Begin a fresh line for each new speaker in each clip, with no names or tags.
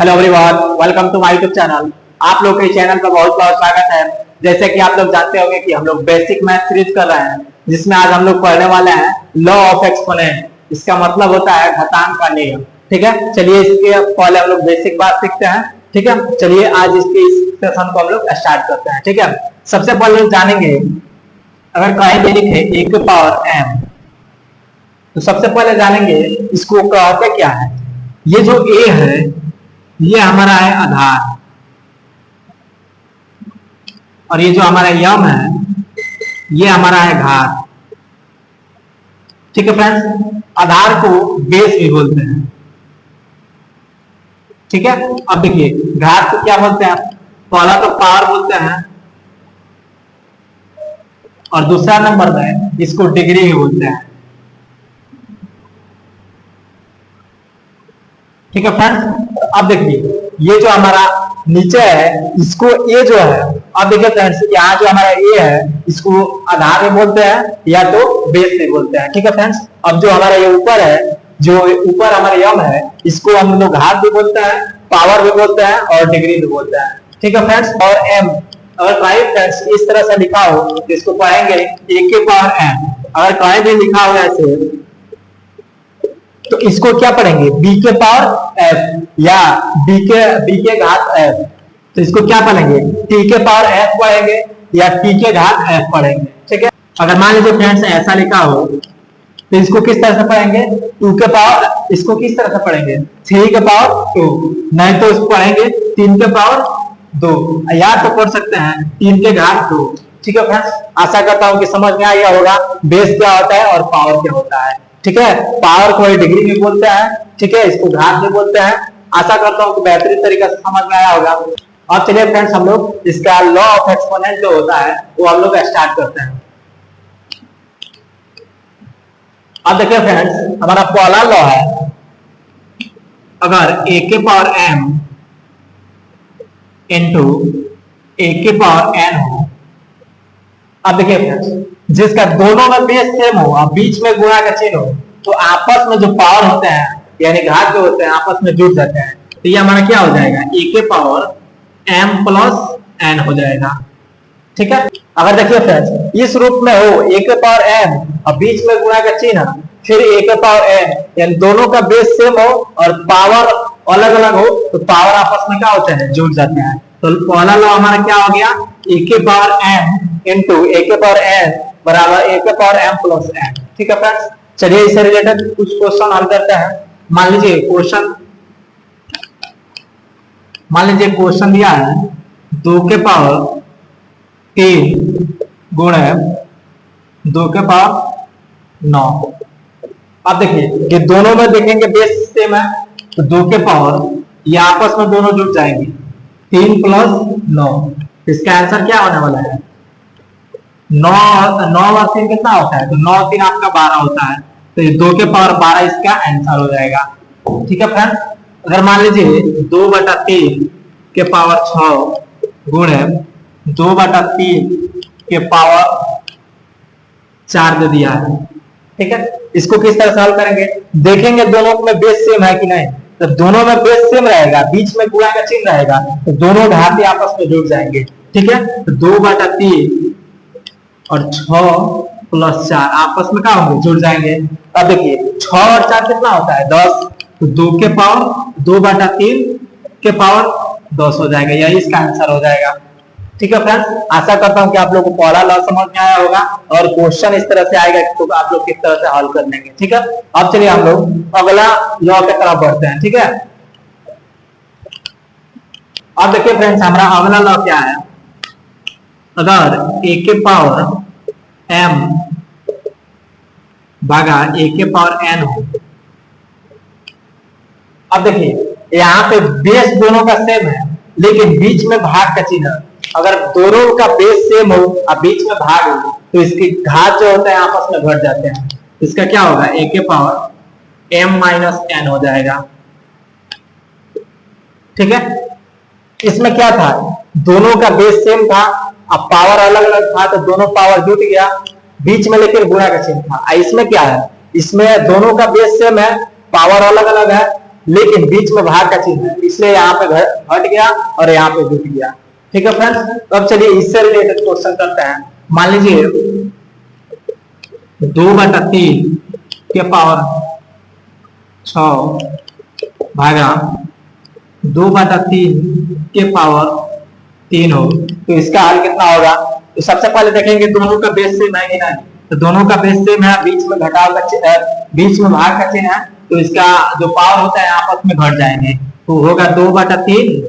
Hello everyone, welcome to my YouTube channel. आप लोग के चैनल पर बहुत बहुत स्वागत है। जैसे कि आप लोग जानते होंगे कि हम लोग बेसिक मैथ सीरीज कर रहे हैं, जिसमें आज हम लोग पढ़ने वाले हैं लॉ ऑफ एक्सपोनेंट। इसका मतलब होता है घातांक का नियम। ठीक है, चलिए इसके पहले हम लोग बेसिक बात सीखते हैं। ठीक है, चलिए आज इसके इस सेशन को हम लोग स्टार्ट करते हैं। ठीक है, सबसे पहले जानेंगे, अगर कहीं भी लिखे ए की पावर m, तो सबसे पहले जानेंगे इसको कहते क्या है। ये जो a है ये हमारा है आधार, और ये जो हमारा यम है ये हमारा है घात। ठीक है फ्रेंड्स, आधार को बेस भी बोलते हैं। ठीक है, अब देखिए घात को क्या बोलते हैं। पहला तो पावर बोलते हैं, और दूसरा नंबर में इसको डिग्री भी बोलते हैं। ठीक है फ्रेंड्स, अब देखिए ये जो हमारा नीचे है इसको ए जो है, अब देखिए फ्रेंड्स यहाँ जो हमारा ए है इसको आधार भी बोलते हैं या तो बेस भी बोलते हैं। ठीक है फ्रेंड्स, अब जो हमारा ये ऊपर है, जो ऊपर हमारा यम है, इसको हम लोग घात भी बोलते हैं, पावर भी बोलते हैं और डिग्री भी बोलते हैं। ठीक है फ्रेंड्स, और एम अगर कहीं फ्रेंड्स इस तरह से लिखा हो तो इसको पढ़ेंगे ए के पावर एम। अगर कहीं भी लिखा हो ऐसे तो इसको क्या पढ़ेंगे बी के पावर एफ या बी के घात एफ। तो इसको क्या पढ़ेंगे टी के पावर एफ पढ़ेंगे या टी के घात एफ पढ़ेंगे। ठीक है, अगर मान लीजिए फ्रेंड्स ऐसा लिखा हो तो इसको किस तरह से पढ़ेंगे 2 के पावर, इसको किस तरह से पढ़ेंगे 3 के पावर 2, नहीं तो इसको पढ़ेंगे 3 के पावर 2, या तो पढ़ सकते हैं 3 के घात 2। ठीक है फ्रेंड्स, आशा करता हूं कि समझ में आ गया होगा बेस क्या होता है और पावर क्या होता है। ठीक है, पावर को डिग्री भी बोलते हैं, ठीक है, इसको घात भी बोलते हैं। आशा करता हूं कि बेहतरीन तरीके से समझ में आया होगा। अब चलिए फ्रेंड्स हम लोग इसका लॉ ऑफ एक्सपोनेंट जो होता है वो हम लोग स्टार्ट करते हैं। अब देखिए फ्रेंड्स, हमारा पहला लॉ है, अगर a के पावर m इंटू a के पावर n हो। अब देखिए फ्रेंड्स, जिसका दोनों में बेस सेम हो और बीच में गुणा का चिन्ह हो, तो आपस में जो पावर होते हैं यानी घात जो होते हैं आपस में जुड़ जाते हैं। तो ये हमारा क्या हो जाएगा a के पावर m प्लस n हो जाएगा। ठीक है, अगर देखिए फ्रेंड्स इस रूप में हो a के पावर m और बीच में गुणा का चिन्ह, फिर a के पावर n, यानी दोनों का बेस सेम हो और पावर अलग अलग हो, तो पावर आपस में क्या होते हैं जुड़ जाते हैं। तो पहला लॉ हमारा क्या हो गया a के पावर m इंटू a के पावर n बराबर a के पावर m प्लस n। ठीक है फ्रेंड्स, चलिए इससे रिलेटेड कुछ क्वेश्चन हल करते हैं। मान लीजिए क्वेश्चन दिया है 2 के पावर 3 गुणे 2 के पावर 9। अब देखिए ये दोनों में देखेंगे बेस सेम है, तो 2 के पावर ये आपस में दोनों जुड़ जाएंगे 3 प्लस 9। इसका आंसर क्या होने वाला है 9 और 3 कितना होता है, तो 9 और 3 आपका 12 होता है, तो ये 2 के पावर 12 इसका आंसर हो जाएगा। ठीक है फ्रेंड्स, अगर मान लीजिए 2/3 के पावर 6 गुणे 2/3 के पावर 4 दे दिया है। ठीक है, इसको किस तरह से हल करेंगे, देखेंगे दोनों में बेस सेम है कि नहीं। तो दोनों में बेस सेम रहेगा, बीच में गुणा का चिन्ह रहेगा, तो दोनों घाती आपस में जुड़ जाएंगे। ठीक है, तो 2/3 और 6 प्लस 4 आपस में क्या होंगे जुड़ जाएंगे। अब देखिए 6 और 4 कितना होता है 10, तो 2 के पावर 2/3 के पावर 10 हो जाएगा, यही इसका आंसर हो जाएगा। ठीक है फ्रेंड्स, आशा करता हूं कि आप लोगों को पहला लॉ समझ में आया होगा और क्वेश्चन इस तरह से आएगा तो आप लोग किस तरह से हल कर लेंगे। ठीक है, अब चलिए हम लोग अगला लॉ की तरफ बढ़ते हैं। ठीक है, अब देखिए फ्रेंड्स हमारा अगला लॉ क्या है, अगर a के पावर m भागा a के पावर n हो। अब देखिए यहाँ पे बेस दोनों का सेम है लेकिन बीच में भाग का चिन्ह, अगर दोनों का बेस सेम हो और बीच में भाग हो तो इसकी घात जो होता है आपस में घट जाते हैं। इसका क्या होगा a के पावर m माइनस n हो जाएगा। ठीक है, इसमें क्या था दोनों का बेस सेम था, अब पावर अलग अलग था तो दोनों पावर जुट गया, बीच में लेकिन गुणा का चिन्ह था। इसमें क्या है, इसमें दोनों का बेस सेम है, पावर अलग अलग है, लेकिन बीच में भाग का चिन्ह है, इसलिए यहाँ पे घट गया और यहाँ पे जुट गया। ठीक है फ्रेंड्स, तो अब चलिए इससे रिलेटेड क्वेश्चन करते हैं। मान लीजिए 2/3 के पावर 6 भागा 2/3 के पावर 3 हो, तो इसका हल कितना होगा? तो सबसे पहले देखेंगे दोनों का बेस सेम है कि नहीं। तो दोनों का बेस सेम है, बीच में घटाव का बीच में भाग का चिन्ह है, तो इसका जो पावर होता है आपस में घट जाएंगे। तो होगा 2/3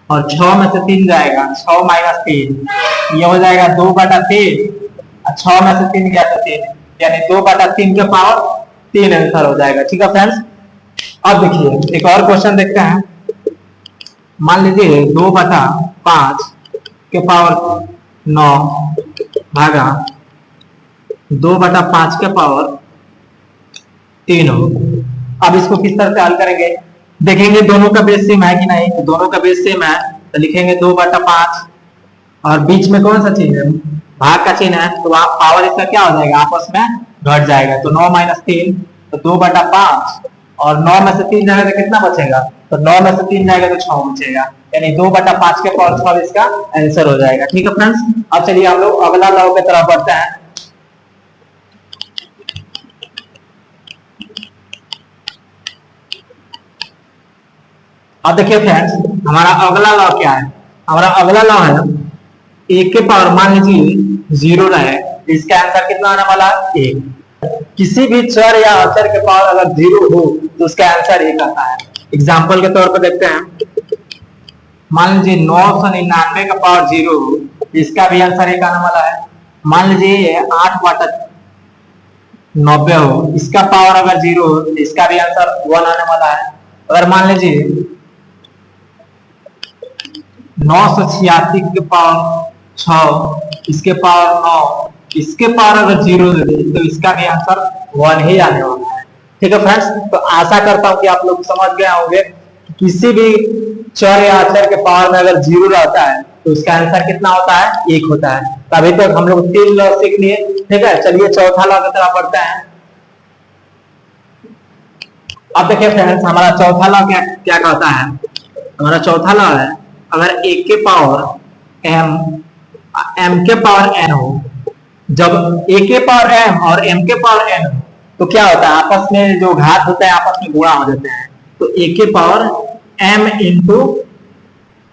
और 6 में से 3 जाएगा, 6 - 3 ये हो जाएगा 2/3 और 6 में से 3 गया तो 3, यानी 2/3 के पावर 3 आंसर हो जाएगा। ठीक है फ्रेंड्स, अब देखिए एक और क्वेश्चन देखते हैं। मान लीजिए 2/5 के पावर 9 भागा 2/5 के पावर 3 हो। अब इसको किस तरह से हल करेंगे? देखेंगे दोनों का बेस सेम है कि नहीं। तो दोनों का बेस सेम है, तो लिखेंगे 2/5 और बीच में कौन सा चिन्ह है? भाग का चिन्ह है, तो वहां पावर इसका क्या हो जाएगा? आपस में घट जाएगा। तो 9 - 3 तो 2/5 और 9 में से 3 जाएगा तो कितना बचेगा? तो 9 में से 3 जाएगा तो 6 बचेगा, यानी 2/5 के पावर 6 इसका आंसर हो जाएगा। ठीक है फ्रेंड्स, अब चलिए हम लोग अगला लॉ की तरफ बढ़ते हैं। अब देखिए फ्रेंड्स, हमारा अगला लॉ क्या है? हमारा अगला लॉ है 1 के पावर, मान लीजिए 0 रहे, इसका आंसर कितना आने वाला है? 1। किसी भी चर या अचर के पावर अगर 0 हो तो उसका आंसर 1 आता है। एग्जाम्पल के तौर पर देखते हैं। मान लीजिए 999 का पावर 0 हो, इसका भी आंसर 1 आने वाला है। मान लीजिए 8/90 हो, इसका पावर अगर 0 हो तो इसका भी आंसर 1 आने वाला है। अगर मान लीजिए 986 के पावर 6, इसके पावर 9, इसके पावर अगर 0 दे दे तो इसका भी आंसर 1 ही आने वाला है। ठीक है फ्रेंड्स, तो आशा करता हूं कि आप लोग समझ गए होंगे कि किसी भी चर या अचर के पावर में अगर 0 रहता है तो उसका आंसर कितना होता है? 1 होता है। तो अभी तक हम लोग 3 लॉ सीख लिए। ठीक है, चलिए चौथा लॉ की तरफ बढ़ते हैं। अब देखिए फ्रेंड्स, हमारा चौथा लॉ क्या कहता है? हमारा चौथा लॉ है अगर 1 के पावर m के पावर n हो, जब 1 के पावर m और m के पावर n हो तो क्या होता है? आपस में जो घात होता है आपस में गुणा हो जाते हैं। तो 1 के पावर m इंटू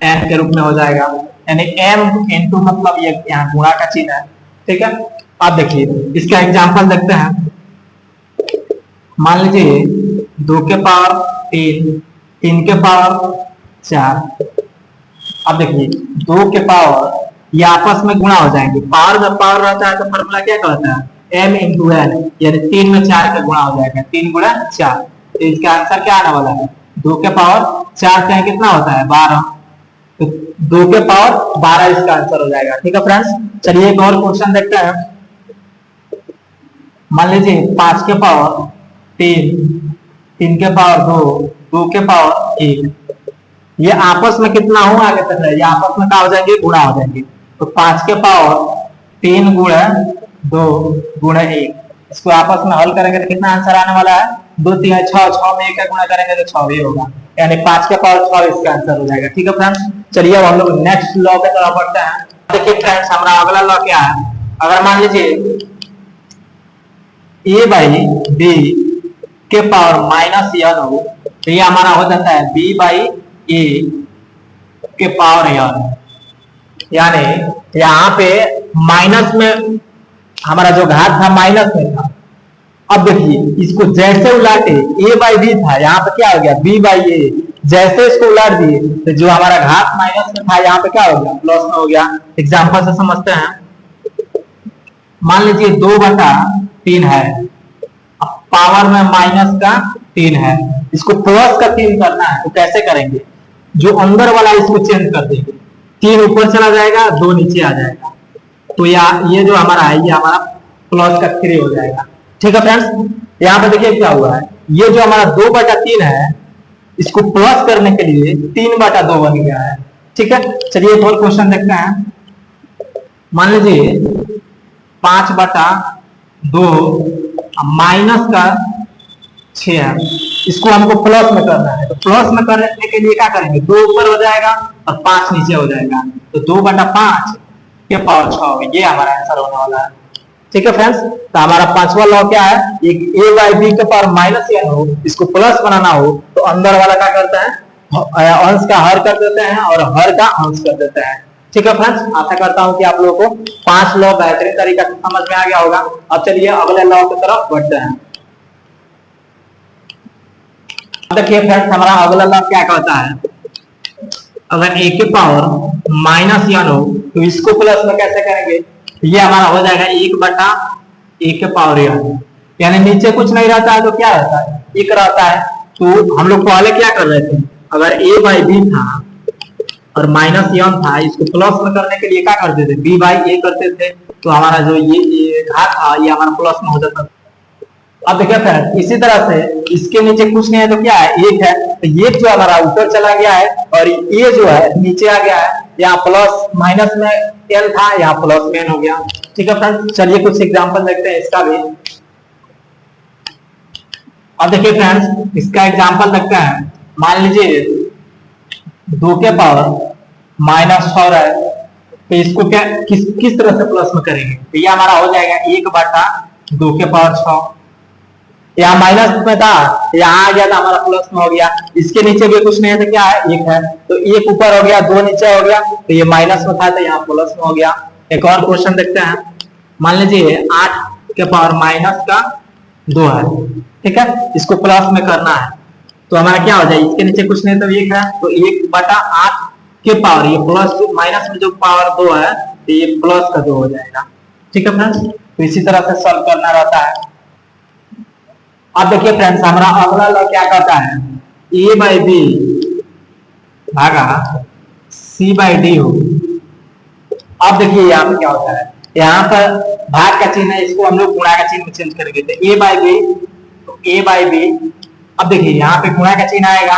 n के रूप में हो जाएगा, यानी m इंटू मतलब ये यहाँ गुणा का चिन्ह है। ठीक है, अब देखिए इसका एग्जांपल देखते हैं। मान लीजिए 2 के पावर 3, 3 के पावर 4। अब देखिए 2 के पावर ये आपस में गुणा हो जाएंगे। पावर में पावर रहता है तो फॉर्मूला क्या कहता है? m इंटू n, यानी 3 में 4 का गुणा हो जाएगा, 3 गुणा 4। तो इसका आंसर क्या आने वाला है? 2 के पावर 4 से कितना होता है? 12। तो 2 के पावर 12 इसका आंसर हो जाएगा। ठीक है फ्रेंड्स, चलिए एक और क्वेश्चन देखते हैं। मान लीजिए 5 के पावर 3, 3 के पावर 2, 2 के पावर 1। ये आपस में कितना हो आगे तक है? ये आपस में क्या हो जाएंगे? गुणा हो जाएंगे। तो 5 के पावर 3 गुणा 2 गुणा 1, इसको आपस में हल करेंगे तो कितना आंसर आने वाला है? 2 3 6, 6 में 1 का गुणा करेंगे तो 6 ही होगा, यानी 5 के पावर 6 इसका आंसर हो जाएगा। ठीक है फ्रेंड्स, चलिए अब हम लोग नेक्स्ट लॉ की तरफ बढ़ते हैं। देखिए फ्रेंड्स, हमारा अगला लॉ क्या है? अगर मान लीजिए a बाई b के पावर -n हो तो ये हमारा हो जाता है b बाई a के पावर n, यानी यहाँ पे माइनस में हमारा जो घात था माइनस में था। अब देखिए इसको जैसे उलाटे a बाई b था, यहाँ पे क्या हो गया? b by a। जैसे इसको उलाट दिए तो जो हमारा घात माइनस में था यहाँ पे क्या हो गया? प्लस में हो गया। एग्जाम्पल से समझते हैं। मान लीजिए 2/3 है, अब पावर में माइनस का 3 है, इसको प्लस का 3 करना है तो कैसे करेंगे? जो अंदर वाला इसको चेंज कर देंगे, 3 ऊपर चला जाएगा, 2 नीचे आ जाएगा, तो ये जो हमारा है ये हमारा प्लस का 3 हो जाएगा। ठीक है फ्रेंड्स, यहाँ पे देखिए क्या हुआ है, ये जो हमारा 2/3 है इसको प्लस करने के लिए 3/2 बन गया है। ठीक है, चलिए एक और क्वेश्चन देखते हैं। मान लीजिए 5/2 माइनस का 6 है, इसको हमको प्लस में करना है, तो प्लस में करने के लिए क्या करेंगे, 2 ऊपर हो जाएगा और 5 नीचे हो जाएगा, तो 2/5 के पावर 6, ये हमारा आंसर होने वाला है। ठीक है फ्रेंड्स, तो हमारा पांचवा लॉ क्या है, एक a बाई बी के पावर -n हो, इसको प्लस बनाना हो तो अंदर वाला क्या करता है, अंश का हर कर देते हैं और हर का अंश कर देते हैं। ठीक है फ्रेंड्स, आशा करता हूं कि आप लोगों को 5 लॉ बेहतरीन तरीका से समझ में आ गया होगा। अब चलिए अगले लॉ की तरफ बढ़ते हैं। देखिए फ्रेंड्स, हमारा अगला लॉ क्या कहता है, अगर a के पावर -n हो तो इसको प्लस में कैसे करेंगे, ये हमारा हो जाएगा 1/a के पावर n, यानी नीचे कुछ नहीं रहता है तो क्या रहता है, 1 रहता है। तो हम लोग पहले क्या कर रहे थे, अगर a बाई बी था और -n था, इसको प्लस में करने के लिए क्या करते थे, b बाई a करते थे, तो हमारा जो ये घात था ये हमारा प्लस में हो जाता था। अब देखिए फ्रेंड, इसी तरह से इसके नीचे कुछ नहीं है तो क्या है, 1 है, तो ये जो हमारा ऊपर चला गया है और ये जो है नीचे आ गया है, यहाँ प्लस माइनस में n था, यहाँ प्लस में n हो गया। ठीक है फ्रेंड्स, चलिए कुछ एग्जांपल देखते हैं इसका भी। अब देखिए फ्रेंड्स, इसका एग्जांपल देखते हैं। मान लीजिए 2 के पावर -6 है, तो इसको क्या किस तरह से प्लस में करेंगे, तो ये हमारा हो जाएगा 1/2 के पावर 6, यहाँ माइनस में था, यहाँ आ गया था हमारा प्लस में हो गया। इसके नीचे भी कुछ नहीं है तो क्या है, 1 है, तो 1 ऊपर हो गया, 2 नीचे हो गया, तो ये माइनस में था तो यहाँ प्लस में हो गया। एक और क्वेश्चन देखते हैं। मान लीजिए 8 के पावर -2 है, ठीक है, इसको प्लस में करना है, तो हमारा क्या हो जाए, इसके नीचे कुछ नहीं तो 1 है, तो 1/8 के पावर, ये प्लस माइनस में जो पावर 2 है तो ये प्लस का 2 हो जाएगा। ठीक है फ्रेंड्स, तो इसी तरह से सॉल्व करना रहता है। अब देखिए फ्रेंड्स, हमारा अगला लॉ क्या कहता है, a बाई बी भागा c बाई डी हो। अब देखिए यहाँ पे क्या होता है, यहाँ पर भाग का चिन्ह है, इसको हम लोग गुणा का चिन्ह में चेंज करेंगे, तो a बाई बी, तो a बाई बी। अब देखिए यहाँ पे गुणा का चिन्ह आएगा,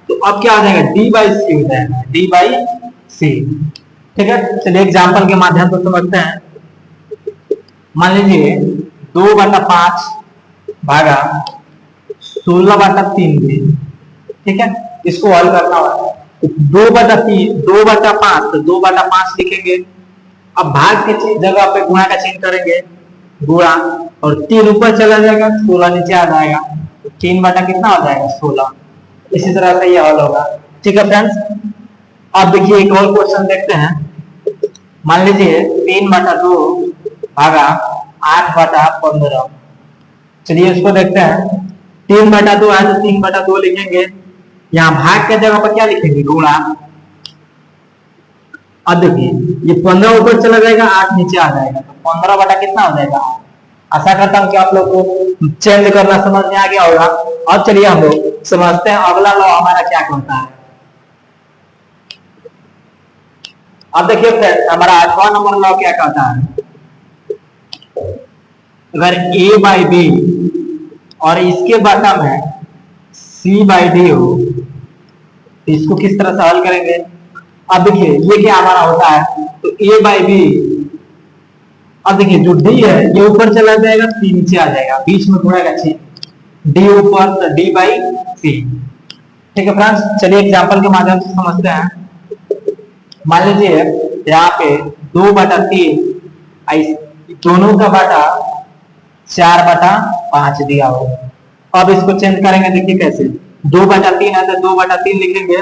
तो अब क्या हो जाएगा, d बाई सी हो जाएगा, d बाई सी। ठीक है, चलिए एग्जाम्पल के माध्यम से समझते हैं। मान लीजिए 2/5 भागा 16/3, ठीक है, इसको हल करना होगा। 2/5, तो 2/5 लिखेंगे। अब भाग के जगह पे गुणा का चिन्ह करेंगे, गुणा, और 3 ऊपर चला जाएगा, 16 नीचे आ जाएगा, तो 3 कितना हो जाएगा, 16। इसी तरह से ये हल होगा। ठीक है फ्रेंड्स, अब देखिए एक और क्वेश्चन देखते हैं। मान लीजिए 3/2 भागा 8/15, चलिए इसको देखते हैं। 3/2 है तो 3/2 लिखेंगे, यहाँ भाग के जगह पर क्या लिखेंगे, गुणा। अब देखिए ये 15 ऊपर चला जाएगा, 8 नीचे आ जाएगा, तो 15 कितना हो जाएगा। आशा करता हूँ कि आप लोग को चेंज करना समझ में आ गया होगा। अब चलिए हम लोग समझते हैं अगला लॉ हमारा क्या कहता है। अब देखिए फ्रेंड्स, हमारा 8वां नंबर लॉ क्या कहता है, अगर a बाई बी और इसके बटा में c बाई डी हो, तो इसको किस तरह से हल करेंगे। अब देखिए ये क्या हमारा होता है, तो a बाई बी, अब देखिए जो d है ये ऊपर चला जाएगा, c नीचे आ जाएगा, बीच में गुणा का चिन्ह, d ऊपर तो d बाई c। ठीक है फ्रेंड्स, चलिए एग्जांपल के माध्यम से समझते हैं। मान लीजिए यहाँ पे 2/3, दोनों का बटा 4/5 दिया हो। अब इसको चेंज करेंगे, देखिए कैसे, 2/3 है तो 2/3 लिखेंगे,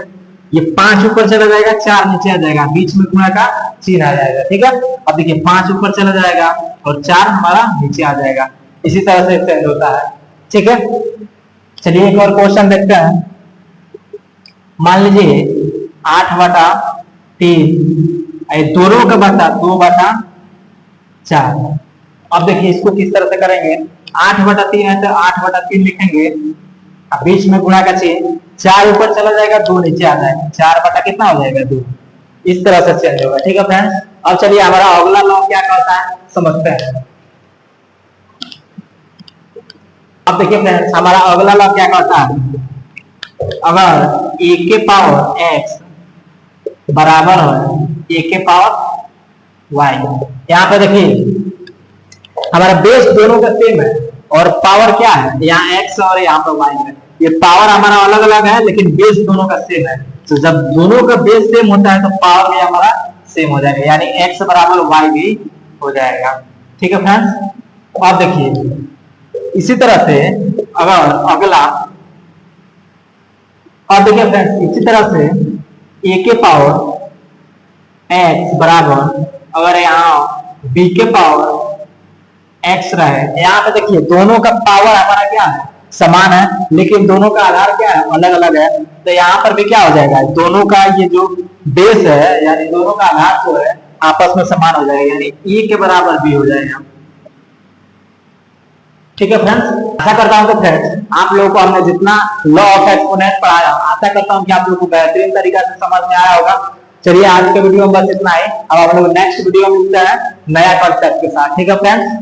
ये 5 ऊपर चला जाएगा, 4 नीचे आ जाएगा, बीच में गुणा का चिन्ह आ जाएगा। ठीक है, अब देखिए 5 ऊपर चला जाएगा और 4 हमारा नीचे आ जाएगा। इसी तरह से चेंज होता है। ठीक है, चलिए एक और क्वेश्चन देखते हैं। मान लीजिए 8/3, दोनों का बटा 2/4। अब देखिए इसको किस तरह से करेंगे, 8/3 है तो 8/3 लिखेंगे, बीच में गुणा का चिन्ह, 4 ऊपर चला जाएगा, 2 नीचे आ जाएगा, 4 कितना हो जाएगा, 2। इस तरह से चेंज होगा। ठीक है फ्रेंड्स, अब चलिए हमारा अगला लॉ क्या कहता है समझते हैं। अब देखिए फ्रेंड्स, हमारा अगला लॉ क्या कहता है, अगर a के पावर x बराबर है a के पावर y, यहाँ पे देखिए हमारा बेस दोनों का सेम है और पावर क्या है, यहाँ x और यहाँ पर y है, ये पावर हमारा अलग अलग है लेकिन बेस दोनों का सेम है। तो जब दोनों का बेस सेम होता है तो पावर भी हमारा सेम हो जाएगा, यानी x बराबर y भी हो जाएगा। ठीक है फ्रेंड्स। अब देखिए इसी तरह से अगर अगला, अब देखिए फ्रेंड्स इसी तरह से a के पावर x बराबर, अगर यहाँ b के पावर x रहे, यहाँ पे देखिए दोनों का पावर हमारा क्या है, समान है, लेकिन दोनों का आधार क्या है, अलग अलग है। तो यहाँ पर भी क्या हो जाएगा, दोनों का ये जो बेस है यानी दोनों का आधार जो है आपस में समान हो जाएगा, यानी e के बराबर भी हो जाएगा। ठीक है फ्रेंड्स। आशा करता हूँ कि फ्रेंड्स आप लोगों को हमने जितना लॉ ऑफ एक्सपोनेंट पढ़ाया, आशा करता हूँ कि आप लोगों को बेहतरीन तरीका से समझ में आया होगा। चलिए आज के वीडियो में बस इतना ही। अब हम लोग नेक्स्ट वीडियो में मिलते हैं नया कॉन्सेप्ट के साथ। ठीक है फ्रेंड्स।